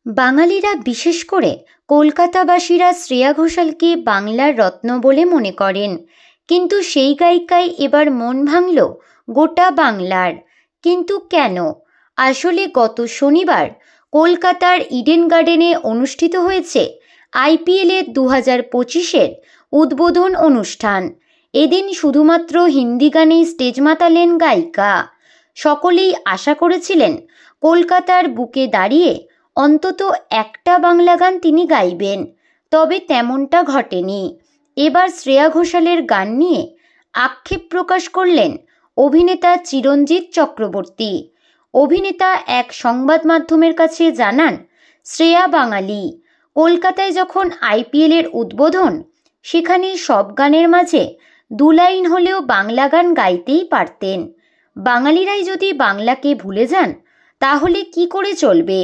বাঙালিরা বিশেষ করে কলকাতাবাসীরা শ্রেয়া ঘোষালকে বাংলার রত্ন বলে মনে করেন, কিন্তু সেই গায়িকায় এবার মন ভাঙল গোটা বাংলার। কিন্তু কেন? আসলে গত শনিবার কলকাতার ইডেন গার্ডেনে অনুষ্ঠিত হয়েছে IPL-এর 2025-এর উদ্বোধন অনুষ্ঠান। এদিন শুধুমাত্র হিন্দি গানেই স্টেজ মাতালেন গায়িকা। সকলেই আশা করেছিলেন কলকাতার বুকে দাঁড়িয়ে অন্তত একটা বাংলা গান তিনি গাইবেন, তবে তেমনটা ঘটেনি। এবার শ্রেয়া ঘোষালের গান নিয়ে আক্ষেপ প্রকাশ করলেন অভিনেতা চিরঞ্জিত চক্রবর্তী। অভিনেতা এক সংবাদ মাধ্যমের কাছে জানান, শ্রেয়া বাঙালি, কলকাতায় যখন IPL-এর উদ্বোধন, সেখানে সব গানের মাঝে 2 লাইন হলেও বাংলা গান গাইতেই পারতেন। বাঙালিরাই যদি বাংলাকে ভুলে যান তাহলে কি করে চলবে?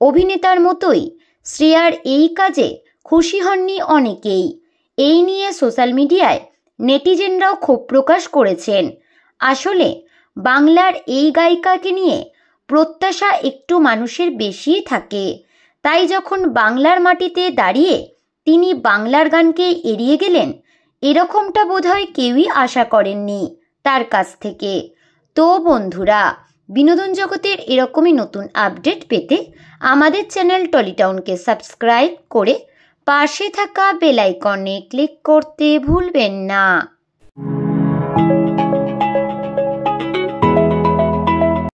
অভিনেতার মতোই শ্রেয়ার এই কাজে খুশি হননি অনেকেই। এই নিয়ে সোশ্যাল মিডিয়ায় নেটিজেনরাও ক্ষোভ প্রকাশ করেছেন। আসলে বাংলার এই গায়িকাকে নিয়ে প্রত্যাশা একটু মানুষের বেশিই থাকে, তাই যখন বাংলার মাটিতে দাঁড়িয়ে তিনি বাংলার গানকে এড়িয়ে গেলেন, এরকমটা বোধহয় কেউই আশা করেননি তার কাছ থেকে। তো বন্ধুরা, বিনোদন জগতের এরকমই নতুন আপডেট পেতে আমাদের চ্যানেল টলিটাউনকে সাবস্ক্রাইব করে পাশে থাকা বেল আইকনে ক্লিক করতে ভুলবেন না।